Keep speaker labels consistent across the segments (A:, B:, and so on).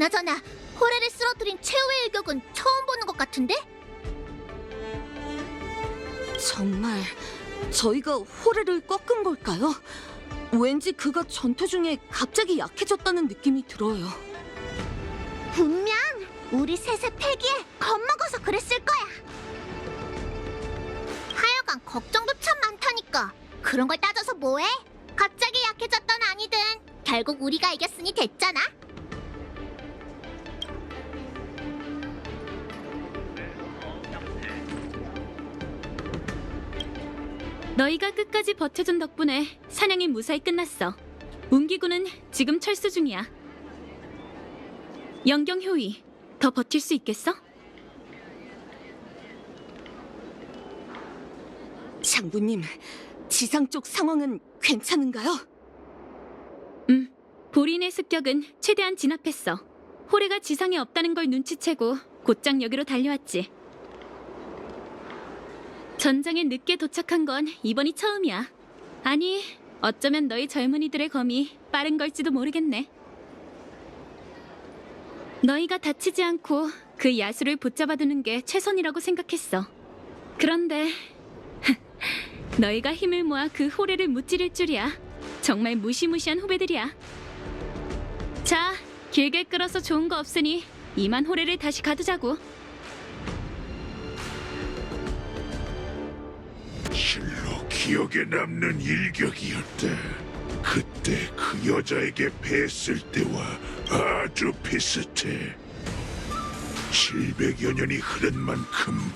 A: 그나저나 호레를 쓰러뜨린 최후의 일격은 처음 보는 것 같은데?
B: 정말 저희가 호레를 꺾은 걸까요? 왠지 그가 전투 중에 갑자기 약해졌다는 느낌이 들어요.
A: 분명 우리 셋의 패기에 겁먹어서 그랬을 거야. 하여간 걱정도 참 많다니까. 그런 걸 따져서 뭐해? 갑자기 약해졌던 아니든 결국 우리가 이겼으니 됐잖아.
C: 너희가 끝까지 버텨준 덕분에 사냥이 무사히 끝났어. 운기군은 지금 철수 중이야. 영경효이, 더 버틸 수 있겠어?
B: 장군님, 지상 쪽 상황은 괜찮은가요?
C: 보린의 습격은 최대한 진압했어. 호레가 지상에 없다는 걸 눈치채고 곧장 여기로 달려왔지. 전장에 늦게 도착한 건 이번이 처음이야. 아니, 어쩌면 너희 젊은이들의 검이 빠른 걸지도 모르겠네. 너희가 다치지 않고 그 야수를 붙잡아두는 게 최선이라고 생각했어. 그런데 너희가 힘을 모아 그 호레를 무찌를 줄이야. 정말 무시무시한 후배들이야. 자, 길게 끌어서 좋은 거 없으니 이만 호레를 다시 가두자고.
D: 실로 기억에 남는 일격이었다. 그때 그 여자에게 패했을 때와 아주 비슷해. 700여 년이 흐른 만큼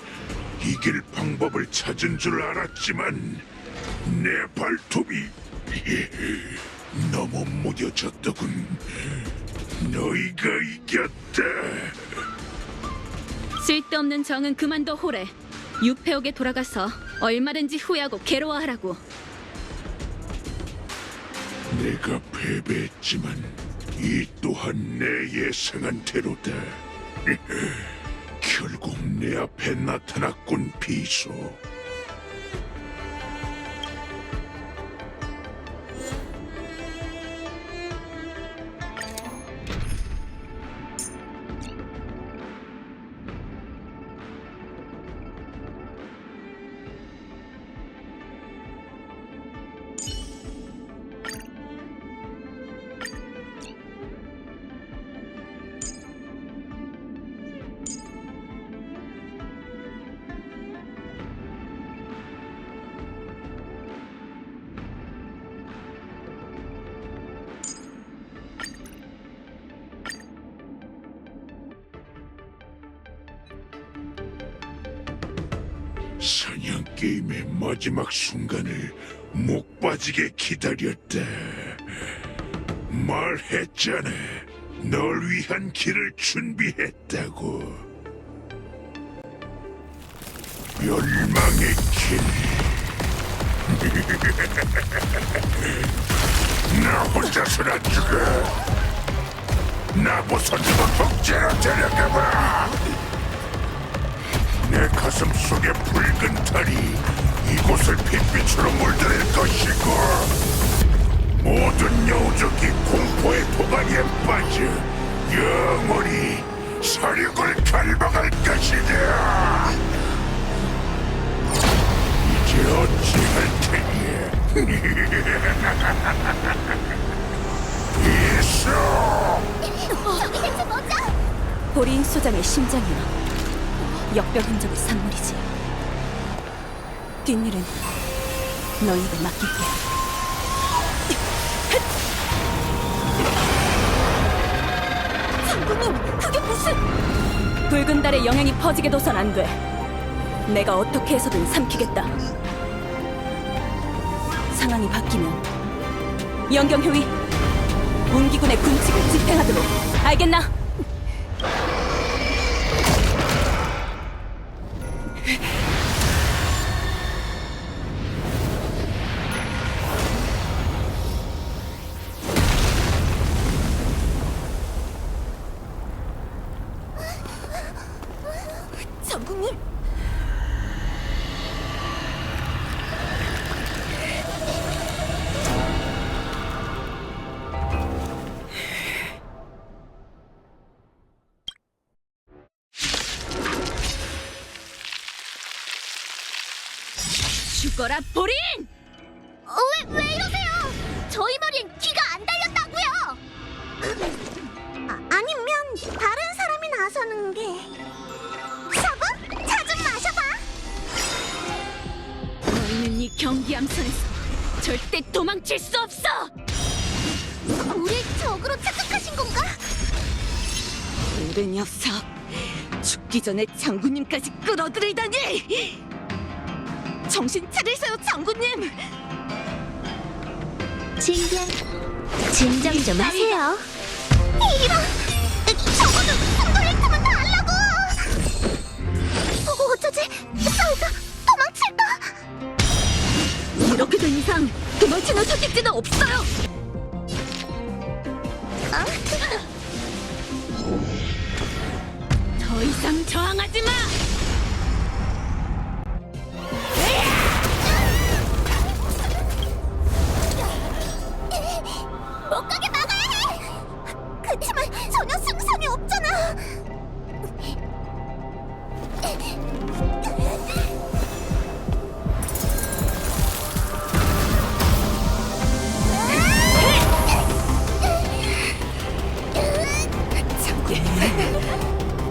D: 이길 방법을 찾은 줄 알았지만 내 발톱이 너무 무뎌졌더군. 너희가 이겼다.
C: 쓸데없는 정은 그만둬, 호레. 유페옥에 돌아가서 얼마든지 후회하고 괴로워하라고.
D: 내가 패배했지만 이 또한 내 예상한 대로다. 결국 내 앞에 나타났군, 비소. 사냥 게임의 마지막 순간을 목 빠지게 기다렸다. 말했잖아. 널 위한 길을 준비했다고. 멸망의 길. 나 혼자서는 안 죽어. 나부선 복제로 데려가봐. 내 가슴 속의 붉은 탈이 이곳을 핏빛으로 물들일 것이고, 모든 여우족이 공포의 도가니에 빠져 영원히 사륙을 갈망할 것이다. 이제 어찌할 테니? 있어.
A: 저기 대체 뭐죠?
B: 보린 소장의 심장이야. 역병 흔적의 산물이지. 뒷일은 너희에게 맡길게. 장군님, 그게 무슨... 붉은 달의 영향이 퍼지게 둬선 안 돼. 내가 어떻게 해서든 삼키겠다. 상황이 바뀌면 영경효이, 운기군의 군칙을 집행하도록. 알겠나? 장군님!
C: 죽어라 보린!
A: 왜 이러세요? 저희 머리엔 귀가 안 달렸다고요. 아니면 다른 사람이 나서는 게. 서브, 차 좀 마셔봐.
C: 너희는 이 경기 함선에서 절대 도망칠 수 없어!
A: 우리 적으로 착각하신 건가?
B: 그 녀석, 죽기 전에 장군님까지 끌어들이다니! 정신 차리세요, 장군님!
A: 진정 좀 하세요. 이런, 적어도 손 돌릴 틈은 달라고. 어쩌지? 싸우다 도망칠까?
B: 이렇게 된 이상 도망치는 선택지는 없어요!
C: 더 이상 저항하지 마!
A: 못 가게 막아야 해. 그치만 전혀 승산이 없잖아.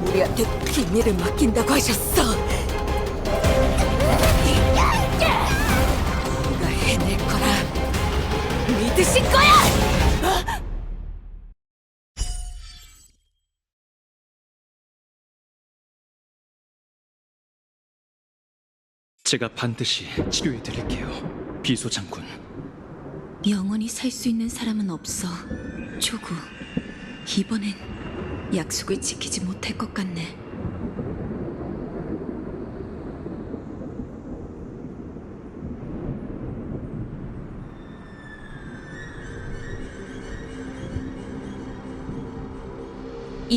B: 우리한테 비밀을 맡긴다고 하셨어! 우리가 해낼 거라 믿으신 거야!
E: 제가 반드시 치료해 드릴게요, 비소 장군.
C: 영원히 살 수 있는 사람은 없어, 조구. 이번엔 약속을 지키지 못할 것 같네.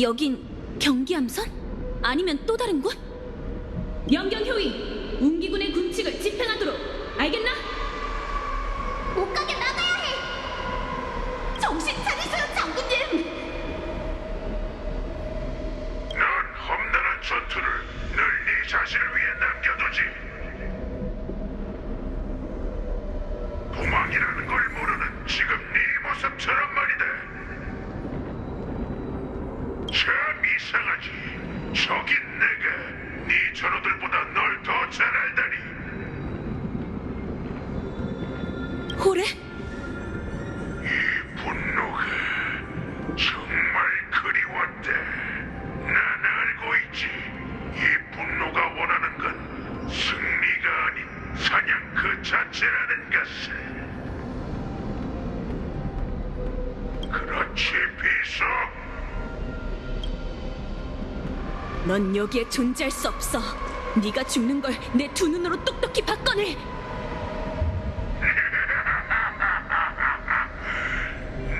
C: 여긴 경기함선? 아니면 또 다른 곳? 영경효의 웅기군의 군칙을 집행하도록 알겠나?
A: 못 가게 막아야 해. 정신 차리세요, 장군님.
D: 넌 험난한 전투를 늘 네 자신을 위해 남겨두지. 도망이라는 걸 모르는 지금 네 모습처럼 말이다. 참 이상하지. 저긴 내가 네 전우들보다 널 더 잘 알다니.
C: 호래?
D: 이 분노가 정말 그리웠다. 난 알고 있지. 이 분노가 원하는 건 승리가 아닌 사냥 그 자체라는 것을. 그렇지, 비서.
C: 넌 여기에 존재할 수 없어. 네가 죽는 걸 내 두 눈으로 똑똑히 봤거늘.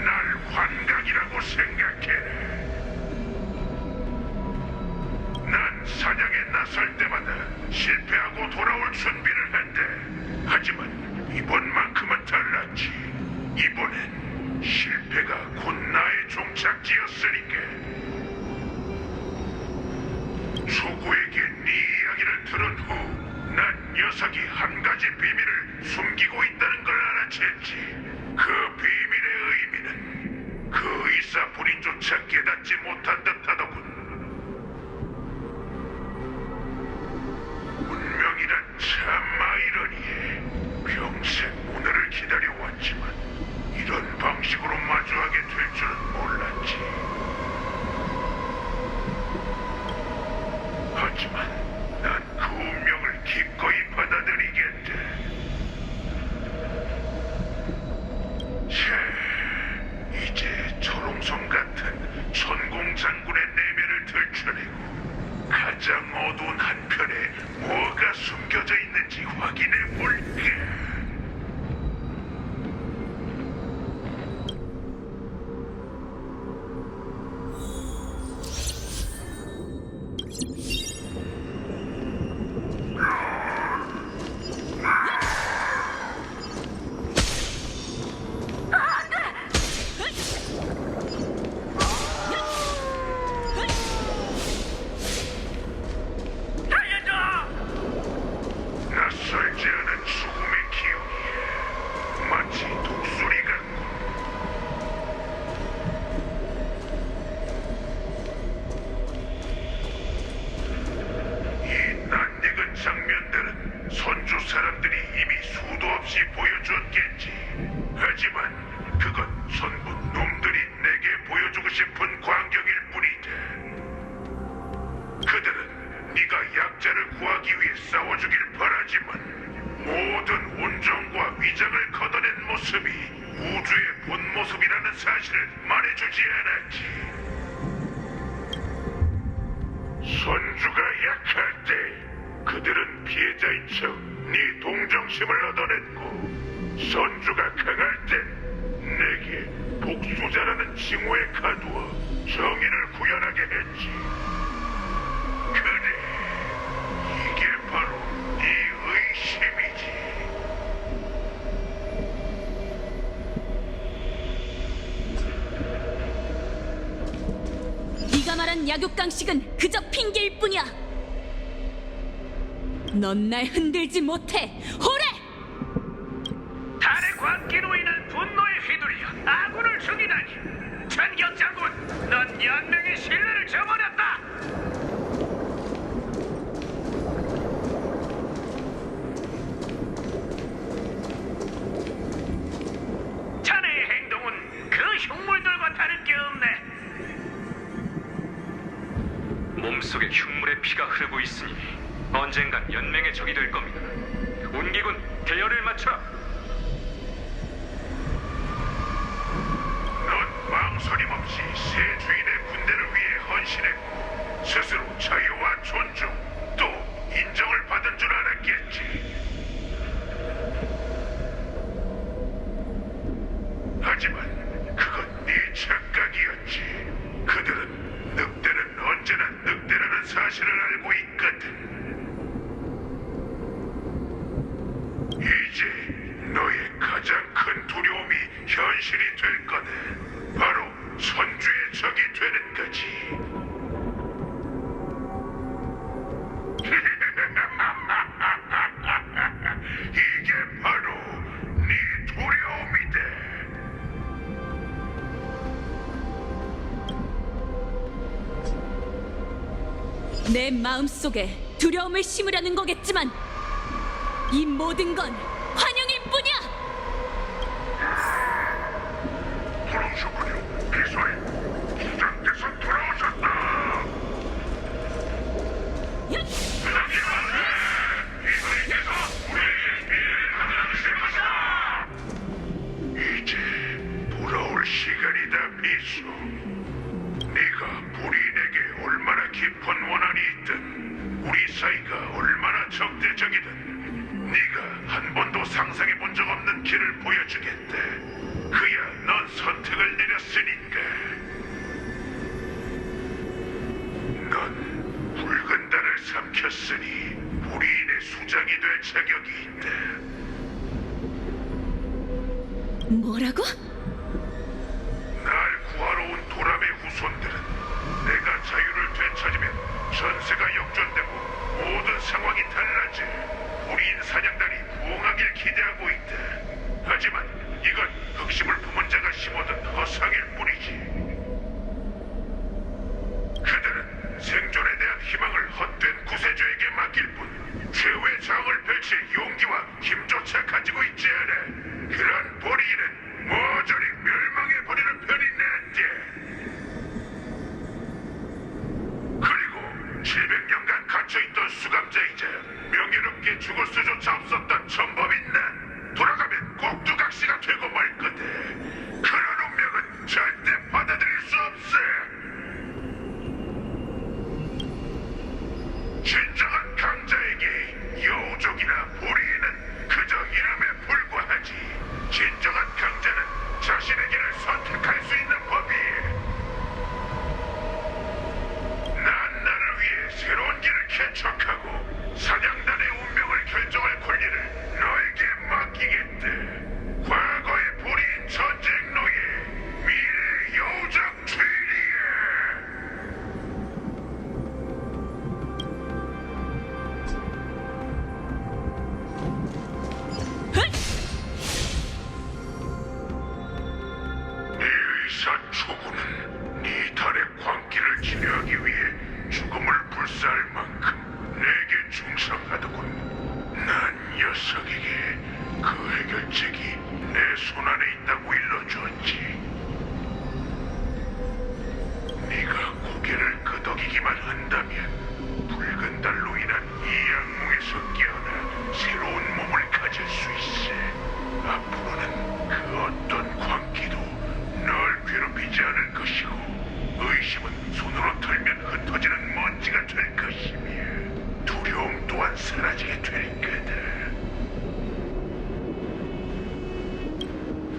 D: 날 환각이라고 생각해. 난 사냥에 나설 때마다 실패하고 돌아올 준비를 한대. 하지만 이번만큼은 달랐지. 이번엔 실패가 곧 나의 종착지였으니까. 조구에게 네 이야기를 들은 후 난 녀석이 한 가지 비밀을 숨기고 있다는 걸 알아챘지. 그 비밀의 의미는 그 의사 본인조차 깨닫지 못한 듯하더군. 운명이란 참 아이러니해. 평생 오늘을 기다려왔지만 이런 방식으로 마주하게 될 줄은 몰랐지. 하지만 난 그 운명을 기꺼이 받아들이겠다. 자, 이제 초롱성 같은 천공장군의 내면 수도 없이 보여줬겠지. 하지만 그건 전부 놈들이 내게 보여주고 싶은 광경일 뿐이다. 그들은 네가 약자를 구하기 위해 싸워주길 바라지만 모든 온정과 위장을 걷어낸 모습이 우주의 본 모습이라는 사실을 말해주지 않았지. 선주가 약할 때 그들은 피해자인 척 네 동정심을 얻어냈고, 선주가 강할 땐 내게 복수자라는 칭호에 가두어 정의를 구현하게 했지. 그래, 이게 바로 네 의심이지.
C: 네가 말한 약육강식은 그저 핑계일 뿐이야. 넌 날 흔들지 못해, 호래!
F: 달의 광기로 인한 분노에 휘둘려 아군을 죽이다니. 천경 장군, 넌 연맹의 신뢰를 저버렸다. 자네의 행동은 그 흉물들과 다를 게 없네.
G: 몸속에 흉물의 피가 흐르고 있으니 언젠간 연맹의 적이 될 겁니다. 운기군, 대열을 맞춰라.
D: 넌 망설임 없이 새 주인의 군대를 위해 헌신했고, 스스로 자유와 존중, 또 인정을 받은 줄 알았겠지. 하지만 그건 네 착각이었지. 그들은 늑대는 언제나 늑대라는 사실을 알고 있거든. 이제 너의 가장 큰 두려움이 현실이 될 거네. 바로 선주의 적이 되는 거지. 이게 바로 네 두려움이다.
C: 내 마음속에 두려움을 심으려는 거겠지만 이 모든 건 환영일 뿐이야.
D: 돌아오셨군요. 기사님, 수장께서 돌아오셨다. 이사님께서 우리에게 미래를 가져주실 것이다. 이제 돌아올 시간이다, 미수. 네가 부린에게 얼마나 깊은 원한이 있든, 우리 사이가 얼마나 적대적이든, 네가 한 번도 상상해 본 적 없는 길을 보여주겠다. 그야 넌 선택을 내렸으니까. 넌 붉은 달을 삼켰으니 부린의 수장이 될 자격이 있다.
C: 뭐라고?
D: 날 구하러 온 도람의 후손들은 내가 자유를 되찾으면 전세가 역전되고 모든 상황이 달라질 우린 사냥단이 부흥하길 기대하고 있다. 하지만 이건 흑심을 품은 자가 심어둔 허상일 뿐이지. 그들은 생존에 대한 희망을 헛된 구세주에게 맡길 뿐 최후의 저항을 펼칠 용기와 힘조차 가지고 있지 않아. 그런 보리는 모조리 멸망해버리는 편이 낫지. 그리고 700년간 갇혀있던 수감자이자 명예롭게 죽을 수조차 없었던 전범인 난 돌아가면 꼭두각시가 되고 말 거다. 그런 운명은 절대 받아들일 수 없어. 진정한 강자에게 여우족이나 보리는 그저 이름에 불과하지. 진정한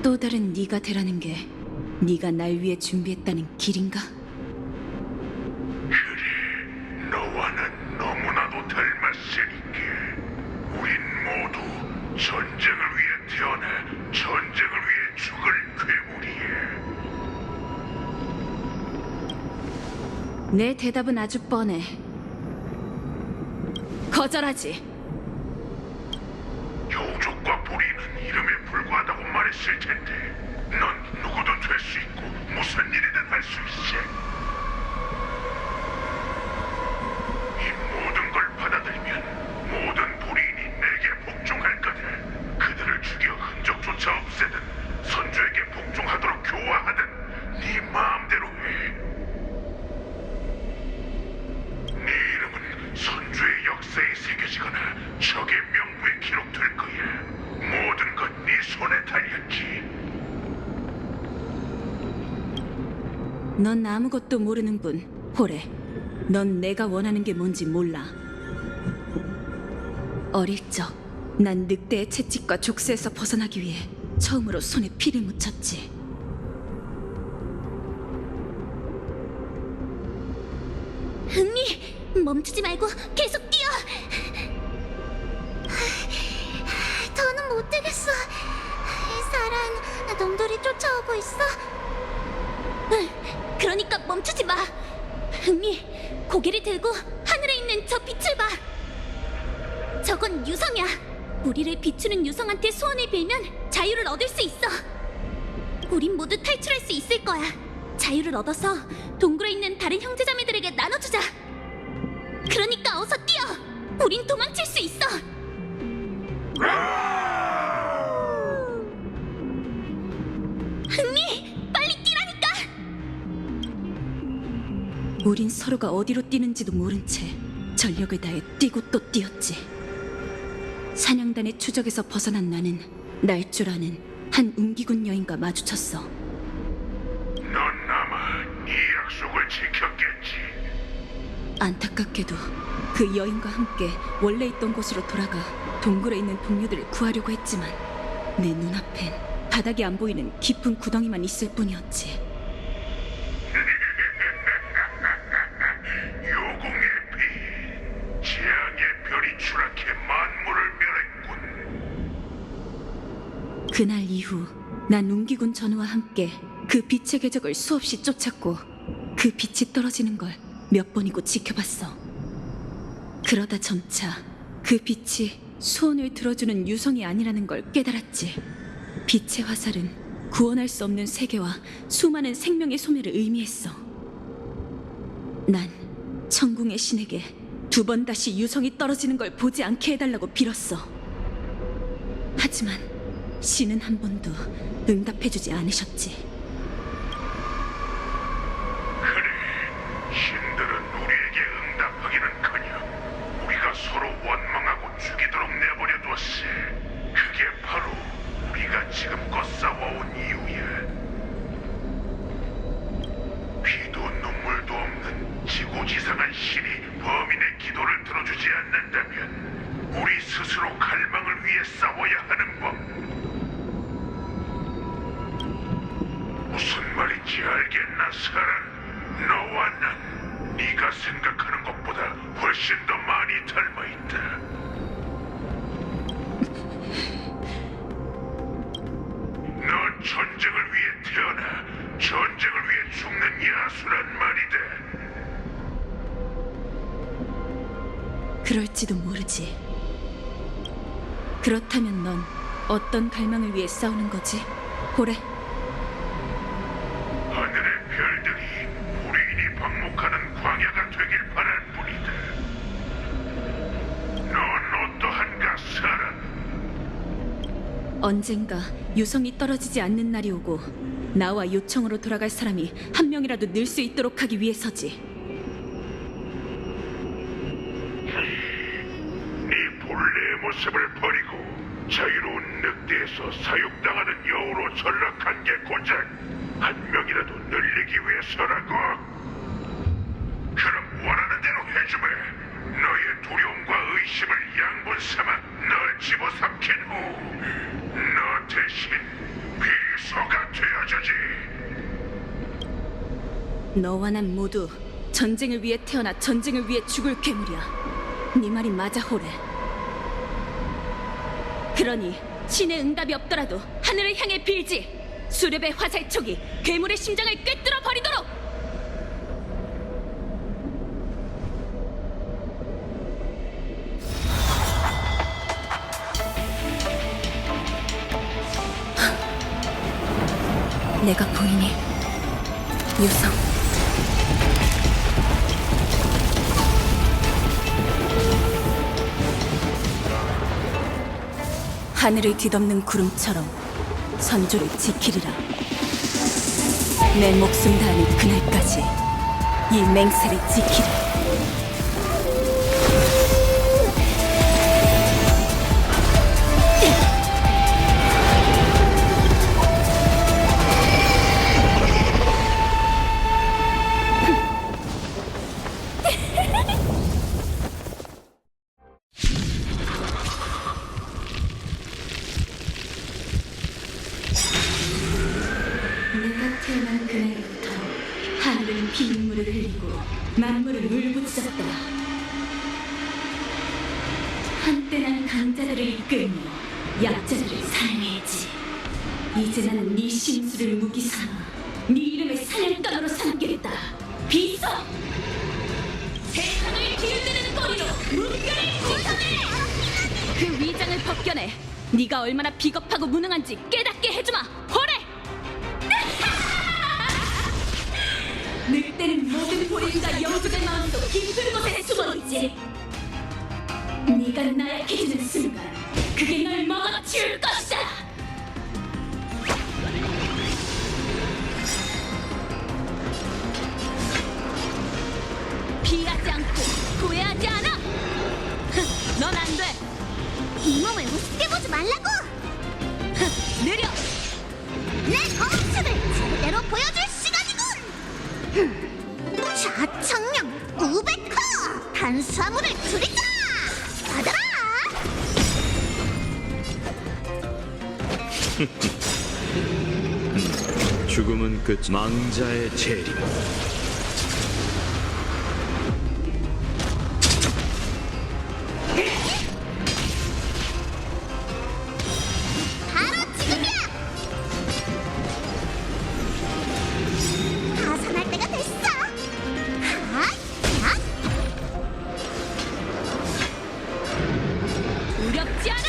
B: 또 다른 네가 되라는 게 네가 날 위해 준비했다는 길인가?
D: 그래, 너와 난 너무나도 닮았으니까 우린 모두 전쟁을 위해 태어나 전쟁을 위해 죽을 괴물이야.
B: 내 대답은 아주 뻔해. 거절하지.
D: 여우족과 보리는 이름에 불과하다고 말했을 텐데 넌 누구든 될 수 있고 무슨 일이든 할 수 있어. 이 모든 걸 받아들이면 모든 보리인이 내게 복종할 거다. 그들을 죽여 흔적조차 없애든 선조에게 복종하도록 교화하든 네 마음대로 해. 네 이름은 선조의 역사에 새겨지거나 적의 명부에 기록될 거야. 모든 건 네 손에 달렸지.
B: 넌 아무것도 모르는군, 호레. 넌 내가 원하는 게 뭔지 몰라. 어릴 적, 난 늑대의 채찍과 족쇄에서 벗어나기 위해 처음으로 손에 피를 묻혔지.
A: 흥미, 멈추지 말고 계속 뛰어. 더는 못 되겠어. 사란, 놈들이 쫓아오고 있어. 그러니까 멈추지 마. 흥미, 고개를 들고 하늘에 있는 저 빛을 봐. 저건 유성이야. 우리를 비추는 유성한테 소원을 빌면 자유를 얻을 수 있어. 우린 모두 탈출할 수 있을 거야. 자유를 얻어서 동굴에 있는 다른 형제자매들에게 나눠주자. 그러니까 어서 뛰어. 우린 도망칠 수 있어. 흥미, 빨리 뛰라니까.
B: 우린 서로가 어디로 뛰는지도 모른 채 전력을 다해 뛰고 또 뛰었지. 사냥단의 추적에서 벗어난 나는 날조라는 한 웅기군 여인과 마주쳤어.
D: 넌 아마 네 약속을 지켰겠지.
B: 안타깝게도 그 여인과 함께 원래 있던 곳으로 돌아가 동굴에 있는 동료들을 구하려고 했지만 내 눈앞엔 바닥이 안 보이는 깊은 구덩이만 있을 뿐이었지.
D: 요공의 비, 재앙의 별이 추락해 만물을 멸했군.
B: 그날 이후 난 웅기군 전우와 함께 그 빛의 궤적을 수없이 쫓았고 그 빛이 떨어지는 걸 몇 번이고 지켜봤어. 그러다 점차 그 빛이 소원을 들어주는 유성이 아니라는 걸 깨달았지. 빛의 화살은 구원할 수 없는 세계와 수많은 생명의 소멸을 의미했어. 난 천궁의 신에게 두 번 다시 유성이 떨어지는 걸 보지 않게 해달라고 빌었어. 하지만 신은 한 번도 응답해주지 않으셨지.
D: 신들은 우리에게 응답하기는커녕 우리가 서로 원망하고 죽이도록 내버려 두었어. 그게 바로 우리가 지금껏 싸워온 이유야. 피도 눈물도 없는 지고지상한 신이 범인의 기도를 들어주지 않는다면 우리 스스로 갈망을 위해 싸워야 하는 법. 무슨 말인지 알겠나, 사란? 너와 난 네가 생각하는 것보다 훨씬 더 많이 닮아있다. 넌 전쟁을 위해 태어나 전쟁을 위해 죽는 야수란 말이다.
B: 그럴지도 모르지. 그렇다면 넌 어떤 갈망을 위해 싸우는 거지, 호레?
D: 하늘의 별들이 우리인이 방목하는 광야가 되길 바랄 뿐이다. 넌 어떠한가, 사란?
B: 언젠가 유성이 떨어지지 않는 날이 오고 나와 요청으로 돌아갈 사람이 한 명이라도 늘 수 있도록 하기 위해서지.
D: 네 본래의 모습을 버리고 자유로운 늑대에서 사육당하는 여우로 전락한 게 고작 한 명이라도 늘리기 위해서라고. 그럼 원하는 대로 해주마. 너의 두려움과 의심을 양분 삼아 널 집어삼킨 후 너 대신
B: 너와 난 모두 전쟁을 위해 태어나 전쟁을 위해 죽을 괴물이야. 네 말이 맞아, 호레. 그러니 신의 응답이 없더라도 하늘을 향해 빌지. 수렵의 화살촉이 괴물의 심장을 꿰뚫어 버리도록. 내가 보이니, 유성. 하늘을 뒤덮는 구름처럼 선조를 지키리라. 내 목숨 다하는 그날까지 이 맹세를 지키리. 내가 태어난 그날부터 하늘은 빗물을 흘리고 만물은 울부짖었다. 한때 난 강자들을 이끌며 약자들을 사냥했지. 이제 나는 네 심수를 무기 삼아 네 이름을 사냥감으로 삼겠다. 비서! 세상을 기울드는 꼬리로 물결을 구성해! 그 위장을 벗겨내 네가 얼마나 비겁하고 무능한지 깨닫게 해주마, 호레! 늑대는 모든 보리인과 영주의 마음속 깊은 곳에 숨어있지. 네가 나약해지는 순간 그게 널 먹어치울 것이다. 피하지 않고 후회하지 않아. 넌 안 돼.
A: 이 몸을 우습게 보지 말라고!
B: 느려.
A: 내 검수를 제대로 보여줄 시간이군! 좌청령 우베커! 탄수화물을 줄이자! 받아라!
E: 죽음은 끝. 망자의 재림.
A: 바로 지금이야! 가산할 때가 됐어! 핫! 핫!
B: 두렵지 않아.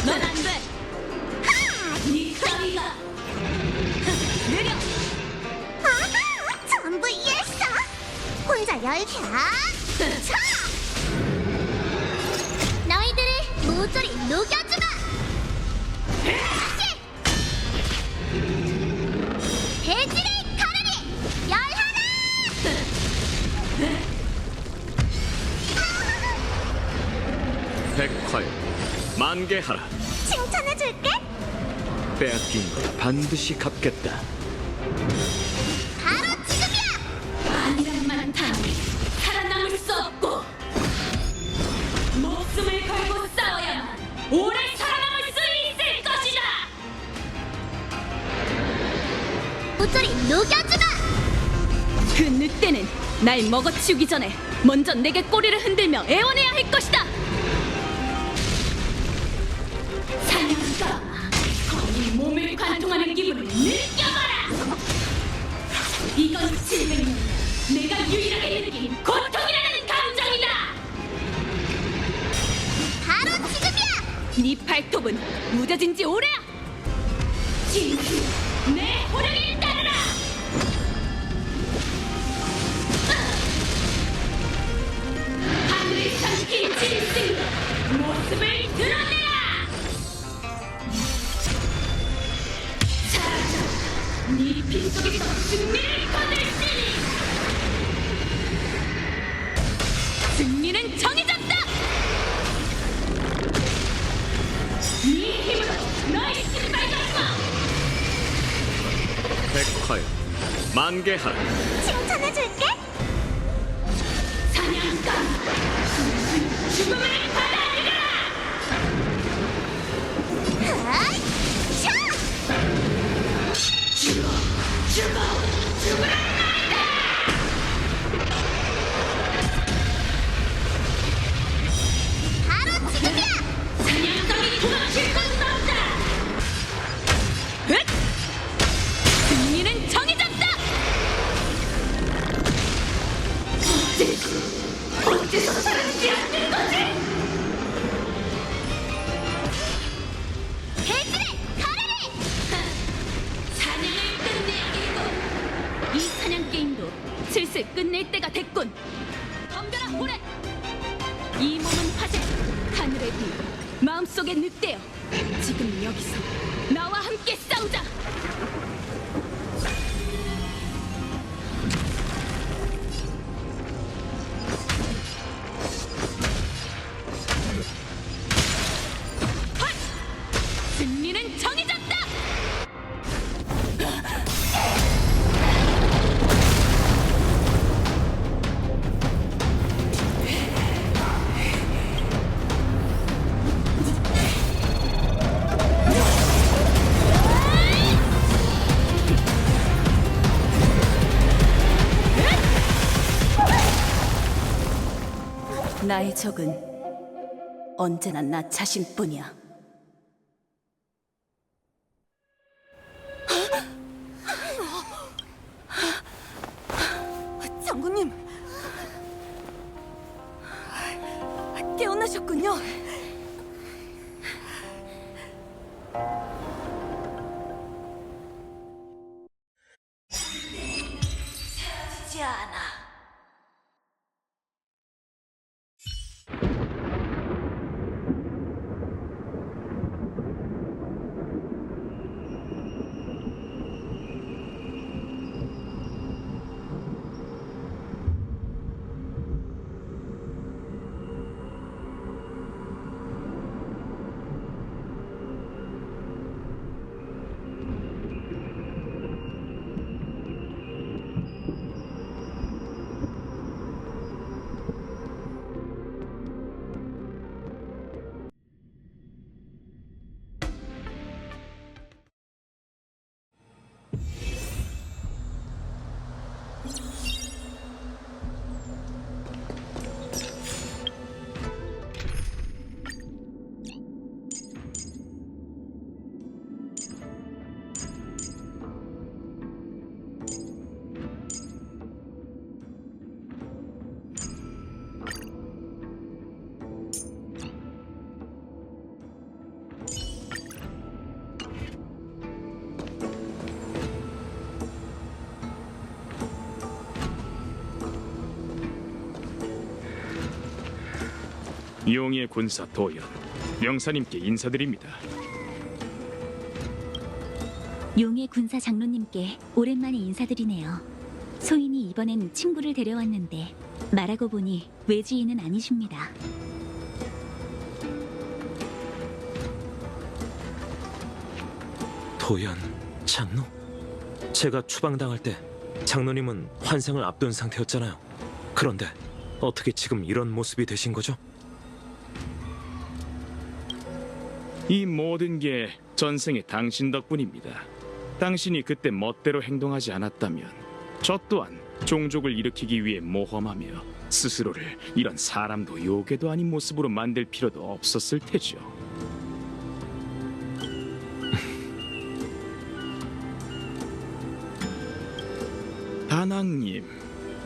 B: 넌 안 돼. 네 따위가. 느려.
A: 아하! 전부 이해했어! 혼자 열차! 차! 너희들을 모조리 녹여주마! 다시! 대지를 가르니! 열하나!
E: 백화여, 만개하라.
A: 칭찬해줄게!
E: 빼앗긴 걸 반드시 갚겠다.
A: 바로 지금이야!
B: 안간만 타니 살아남을 수 없고 목숨을 걸고 싸워야만 오래 살아남을 수 있을 것이다.
A: 모조리 녹여주마!
B: 그 늑대는 날 먹어치우기 전에 먼저 내게 꼬리를 흔들며 애원해야 할 것이다. 사냥가, 거의 몸을 관통하는 기분을 느껴봐라. 이건 700년 내가 유일하게 느낀 고통이라는 감정이다.
A: 바로 지금이야!
B: 네 발톱은 무뎌진 지 오래야. 진수, 내 호령에 따르라. 하늘을 삼킨 짐승, 모습을 드러내라. 자, 네 빗속에서 승리를 거둘지니. 승리는 정해졌다. 네 힘으로 너의 신발 가슴아.
E: 백화여, 만개하라.
A: 칭찬해줄게!
B: 사냥감, 죽음을 받아들여라.
A: 핫! 차!
B: 죽어.
C: 슬슬 끝낼 때가 됐군. 덤벼라 호래! 이 몸은 화재, 하늘의 비, 마음속의 늑대여. 지금 여기서 나와 함께 싸우자. 승리는 정해졌다!
B: 나의 적은 언제나 나 자신뿐이야. 장군님, 깨어나셨군요. 사라지지 않아.
H: 용의 군사 도연, 명사님께 인사드립니다.
A: 용의 군사 장로님께 오랜만에 인사드리네요. 소인이 이번엔 친구를 데려왔는데 말하고 보니 외지인은 아니십니다.
I: 도연 장로? 제가 추방당할 때 장로님은 환생을 앞둔 상태였잖아요. 그런데 어떻게 지금 이런 모습이 되신 거죠?
H: 이 모든 게 전생의 당신 덕분입니다. 당신이 그때 멋대로 행동하지 않았다면 저 또한 종족을 일으키기 위해 모험하며 스스로를 이런 사람도 요괴도 아닌 모습으로 만들 필요도 없었을 테죠. 다낭님,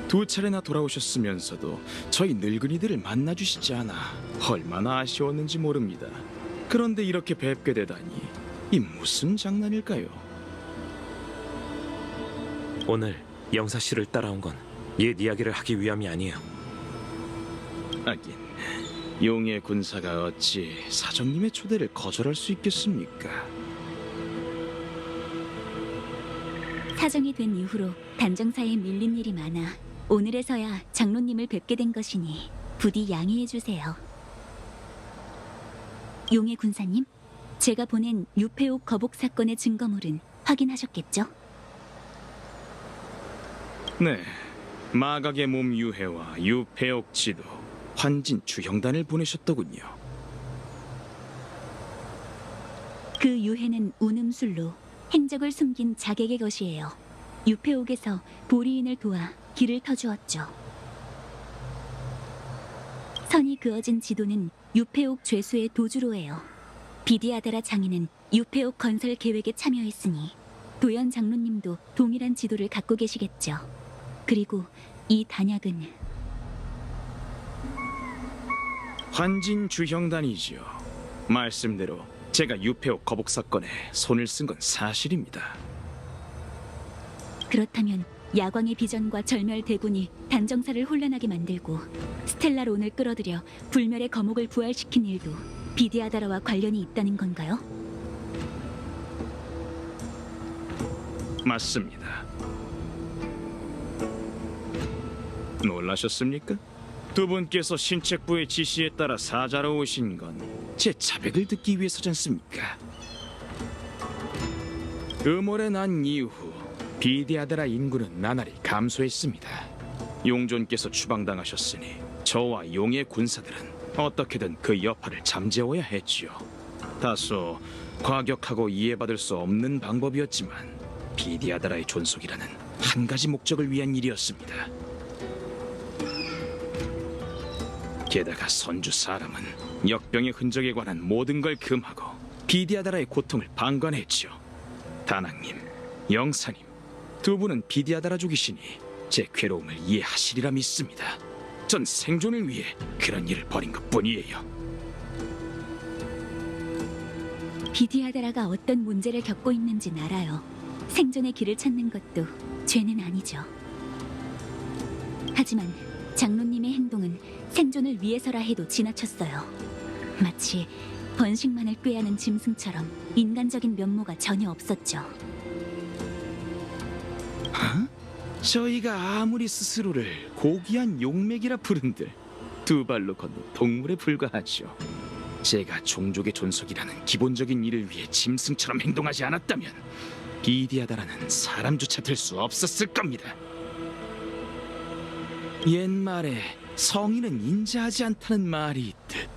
H: 두 차례나 돌아오셨으면서도 저희 늙은이들을 만나주시지 않아 얼마나 아쉬웠는지 모릅니다. 그런데 이렇게 뵙게 되다니 이 무슨 장난일까요?
I: 오늘 영사 씨를 따라온 건 옛 이야기를 하기 위함이 아니에요.
H: 하긴 용의 군사가 어찌 사정님의 초대를 거절할 수 있겠습니까?
A: 사정이 된 이후로 단정사에 밀린 일이 많아 오늘에서야 장로님을 뵙게 된 것이니 부디 양해해 주세요. 용의 군사님, 제가 보낸 유폐옥 거복 사건의 증거물은 확인하셨겠죠?
H: 네, 마각의 몸 유해와 유폐옥 지도, 환진 주형단을 보내셨더군요.
A: 그 유해는 운음술로 행적을 숨긴 자객의 것이에요. 유폐옥에서 보리인을 도와 길을 터주었죠. 선이 그어진 지도는 유폐옥 죄수의 도주로예요. 비디아다라 장인은 유폐옥 건설 계획에 참여했으니 도연 장로님도 동일한 지도를 갖고 계시겠죠. 그리고 이 단약은
H: 환진 주형단이지요. 말씀대로 제가 유폐옥 거복 사건에 손을 쓴 건 사실입니다.
A: 그렇다면
B: 야광의 비전과 절멸 대군이 단정사를 혼란하게 만들고 스텔라론을 끌어들여 불멸의 거목을 부활시킨 일도 비디아다라와 관련이 있다는 건가요?
H: 맞습니다. 놀라셨습니까? 두 분께서 신책부의 지시에 따라 사자로 오신 건 제 자백을 듣기 위해서지 않습니까? 음월에 난 이후 비디아다라 인구는 나날이 감소했습니다. 용존께서 추방당하셨으니 저와 용의 군사들은 어떻게든 그 여파를 잠재워야 했지요. 다소 과격하고 이해받을 수 없는 방법이었지만 비디아다라의 존속이라는 한 가지 목적을 위한 일이었습니다. 게다가 선주 사람은 역병의 흔적에 관한 모든 걸 금하고 비디아다라의 고통을 방관했지요. 다낭님, 영사님, 두 분은 비디아다라족이시니 제 괴로움을 이해하시리라 믿습니다. 전 생존을 위해 그런 일을 벌인 것뿐이에요.
B: 비디아다라가 어떤 문제를 겪고 있는진 알아요. 생존의 길을 찾는 것도 죄는 아니죠. 하지만 장로님의 행동은 생존을 위해서라 해도 지나쳤어요. 마치 번식만을 꾀하는 짐승처럼 인간적인 면모가 전혀 없었죠.
H: 저희가 아무리 스스로를 고귀한 용맥이라 부른들 두 발로 걷는 동물에 불과하죠. 제가 종족의 존속이라는 기본적인 일을 위해 짐승처럼 행동하지 않았다면 비디아다라는 사람조차 될 수 없었을 겁니다. 옛말에 성인은 인자하지 않다는 말이 있듯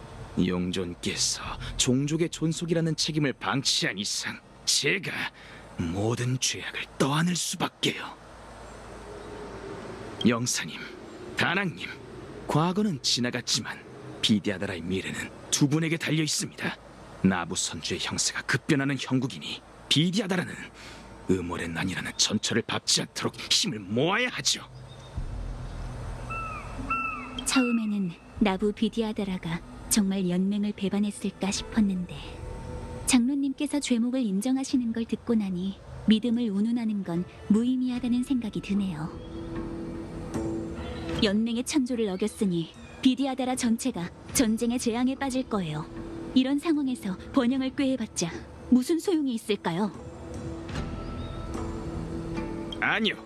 H: 용존께서 종족의 존속이라는 책임을 방치한 이상 제가 모든 죄악을 떠안을 수밖에요. 영사님, 다낭님, 과거는 지나갔지만 비디아다라의 미래는 두 분에게 달려 있습니다. 나부 선주의 형세가 급변하는 형국이니 비디아다라는 음월의 난이라는 전철을 밟지 않도록 힘을 모아야 하죠.
B: 처음에는 나부 비디아다라가 정말 연맹을 배반했을까 싶었는데 장로님께서 죄목을 인정하시는 걸 듣고 나니 믿음을 운운하는 건 무의미하다는 생각이 드네요. 연맹의 천조를 어겼으니 비디아다라 전체가 전쟁의 재앙에 빠질 거예요. 이런 상황에서 번영을 꾀해봤자 무슨 소용이 있을까요?
H: 아니요.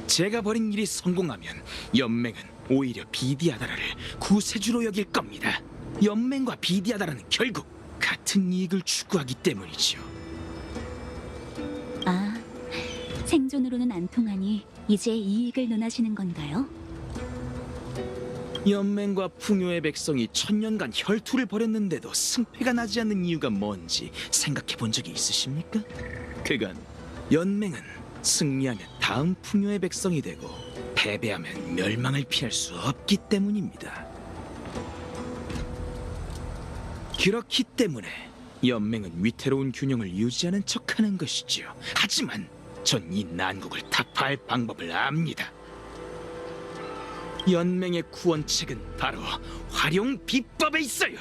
H: 제가 벌인 일이 성공하면 연맹은 오히려 비디아다라를 구세주로 여길 겁니다. 연맹과 비디아다라는 결국 같은 이익을 추구하기 때문이죠.
B: 아, 생존으로는 안 통하니 이제 이익을 논하시는 건가요?
H: 연맹과 풍요의 백성이 천년간 혈투를 벌였는데도 승패가 나지 않는 이유가 뭔지 생각해 본 적이 있으십니까? 그건 연맹은 승리하면 다음 풍요의 백성이 되고 패배하면 멸망을 피할 수 없기 때문입니다. 그렇기 때문에 연맹은 위태로운 균형을 유지하는 척하는 것이지요. 하지만 전 이 난국을 타파할 방법을 압니다. 연맹의 구원책은 바로 활용 비법에 있어요.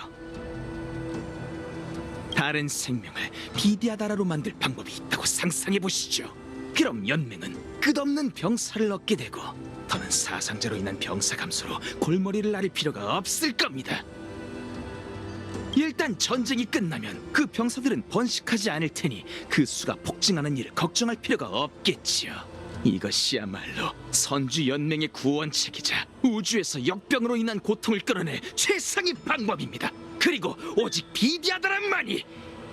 H: 다른 생명을 비디아다라로 만들 방법이 있다고 상상해 보시죠. 그럼 연맹은 끝없는 병사를 얻게 되고 더는 사상자로 인한 병사 감소로 골머리를 앓을 필요가 없을 겁니다. 일단 전쟁이 끝나면 그 병사들은 번식하지 않을 테니 그 수가 폭증하는 일을 걱정할 필요가 없겠지요. 이것이야말로 선주 연맹의 구원책이자 우주에서 역병으로 인한 고통을 끌어낼 최상의 방법입니다. 그리고 오직 비디아다라만이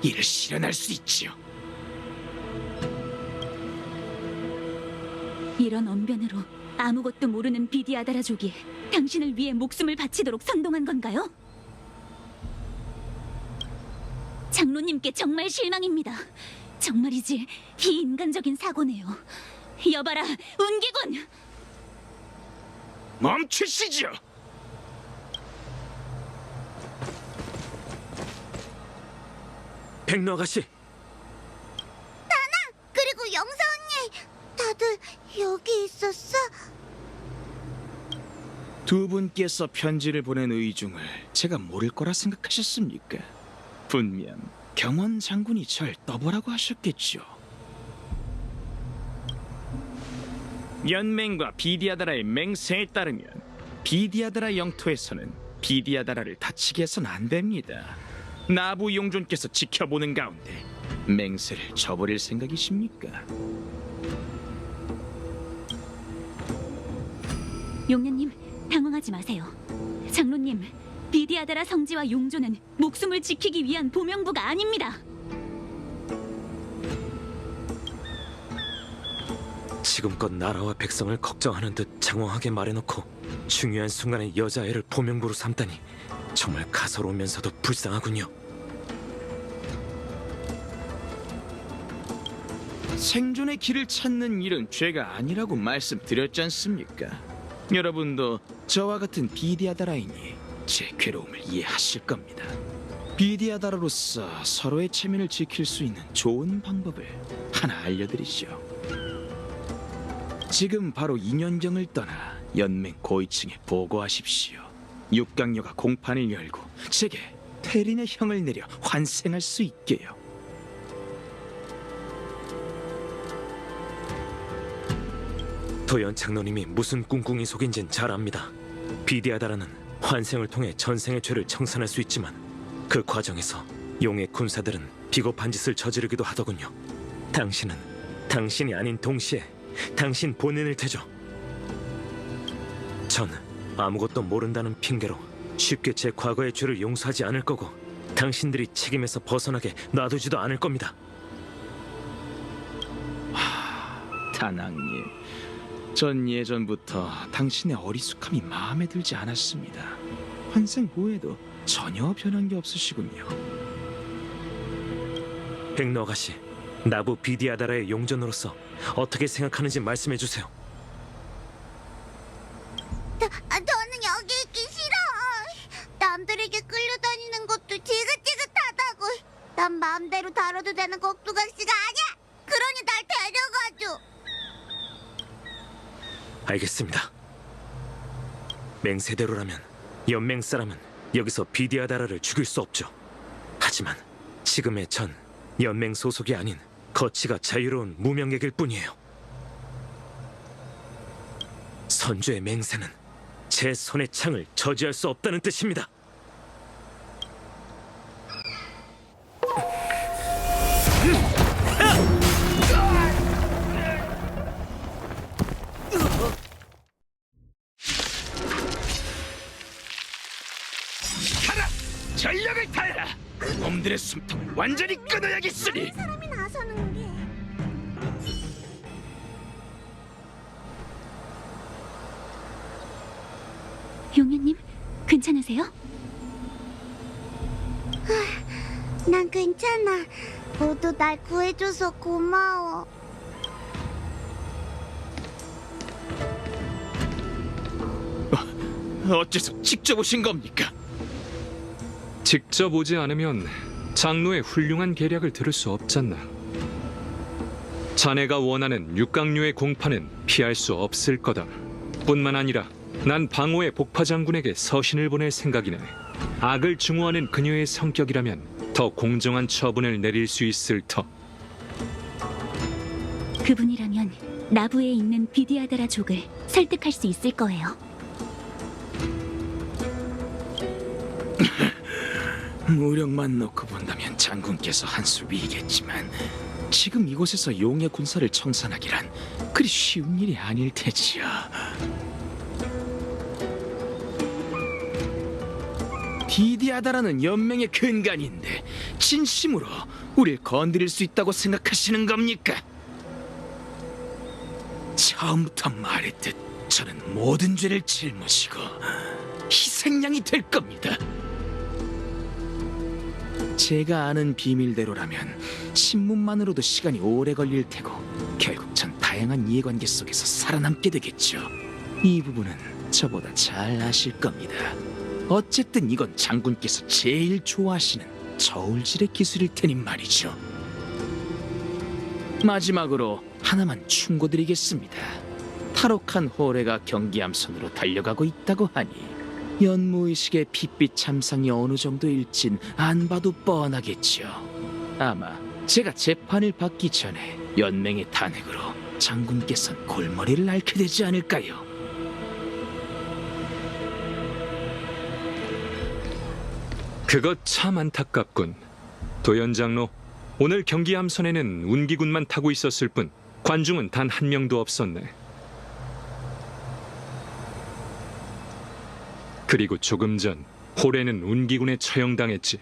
H: 이를 실현할 수 있지요.
B: 이런 언변으로 아무것도 모르는 비디아다라족이 당신을 위해 목숨을 바치도록 선동한 건가요? 장로님께 정말 실망입니다. 정말이지 비인간적인 사고네요. 여봐라, 운기군!
H: 멈추시죠!
I: 백로 아가씨,
A: 그리고 영사 언니, 다들 여기 있었어?
H: 두 분께서 편지를 보낸 의중을 제가 모를 거라 생각하셨습니까? 분명 경원 장군이 절 떠보라고 하셨겠죠. 연맹과 비디아다라의 맹세에 따르면 비디아다라 영토에서는 비디아다라를 다치게 해서는 안 됩니다. 나부 용존께서 지켜보는 가운데 맹세를 저버릴 생각이십니까?
A: 용녀님, 당황하지 마세요. 장로님, 비디아다라 성지와 용조는 목숨을 지키기 위한 보명부가 아닙니다.
I: 지금껏 나라와 백성을 걱정하는 듯 장황하게 말해놓고 중요한 순간에 여자애를 보명부로 삼다니 정말 가소로우면서도 불쌍하군요.
H: 생존의 길을 찾는 일은 죄가 아니라고 말씀드렸지 않습니까? 여러분도 저와 같은 비디아다라이니 제 괴로움을 이해하실 겁니다. 비디아다라로서 서로의 체면을 지킬 수 있는 좋은 방법을 하나 알려드리죠. 지금 바로 인연경을 떠나 연맹 고위층에 보고하십시오. 육강녀가 공판을 열고 제게 테린의 형을 내려 환생할 수 있게요.
I: 도연 장로님이 무슨 꿍꿍이 속인진 잘 압니다. 비디아다라는 환생을 통해 전생의 죄를 청산할 수 있지만 그 과정에서 용의 군사들은 비겁한 짓을 저지르기도 하더군요. 당신은 당신이 아닌 동시에 당신 본인일 테죠. 전 아무것도 모른다는 핑계로 쉽게 제 과거의 죄를 용서하지 않을 거고 당신들이 책임에서 벗어나게 놔두지도 않을 겁니다.
H: 다낭님, 전 예전부터 당신의 어리숙함이 마음에 들지 않았습니다. 환생 후에도 전혀 변한 게 없으시군요.
I: 백로 아가씨, 나부 비디아다라의 용전으로서 어떻게 생각하는지 말씀해 주세요.
J: 저는 여기 있기 싫어. 남들에게 끌려다니는 것도 지긋지긋하다고. 난 마음대로 다뤄도 되는 꼭두각시가 아니야. 그러니 날 데려가줘.
I: 알겠습니다. 맹세대로라면 연맹 사람은 여기서 비디아다라를 죽일 수 없죠. 하지만 지금의 전 연맹 소속이 아닌 거치가 자유로운 무명객일 뿐이에요. 선주의 맹세는 제 손의 창을 저지할 수 없다는 뜻입니다.
H: 가라! 전력을 다해라! 놈들의 숨통을 완전히 끊어야겠으니!
J: 사람이 나서는 게.
A: 용녀님, 괜찮으세요?
J: 난 괜찮아. 모두 날 구해줘서 고마워.
H: 어째서 직접 오신 겁니까?
G: 직접 오지 않으면 장로의 훌륭한 계략을 들을 수 없잖아. 자네가 원하는 육강류의 공판은 피할 수 없을 거다. 뿐만 아니라 난 방호의 복파 장군에게 서신을 보낼 생각이네. 악을 증오하는 그녀의 성격이라면 더 공정한 처분을 내릴 수 있을 터.
A: 그분이라면 나부에 있는 비디아다라 족을 설득할 수 있을 거예요.
H: 무력만 놓고 본다면 장군께서 한 수 위겠지만 지금 이곳에서 용의 군사를 청산하기란 그리 쉬운 일이 아닐 테지요. 비디아다라는 연맹의 근간인데 진심으로 우릴 건드릴 수 있다고 생각하시는 겁니까? 처음부터 말했듯 저는 모든 죄를 짊어지고 희생양이 될 겁니다. 제가 아는 비밀대로라면 신문만으로도 시간이 오래 걸릴 테고 결국 전 다양한 이해관계 속에서 살아남게 되겠죠. 이 부분은 저보다 잘 아실 겁니다. 어쨌든 이건 장군께서 제일 좋아하시는 저울질의 기술일 테니 말이죠. 마지막으로 하나만 충고드리겠습니다. 탈옥한 호레가 경기함선으로 달려가고 있다고 하니 연무의식의 핏빛 참상이 어느 정도일진 안 봐도 뻔하겠죠. 아마 제가 재판을 받기 전에 연맹의 탄핵으로 장군께선 골머리를 앓게 되지 않을까요?
G: 그것 참 안타깝군. 도연 장로, 오늘 경기 함선에는 운기군만 타고 있었을 뿐 관중은 단 한 명도 없었네. 그리고 조금 전 호래는 운기군에 처형당했지.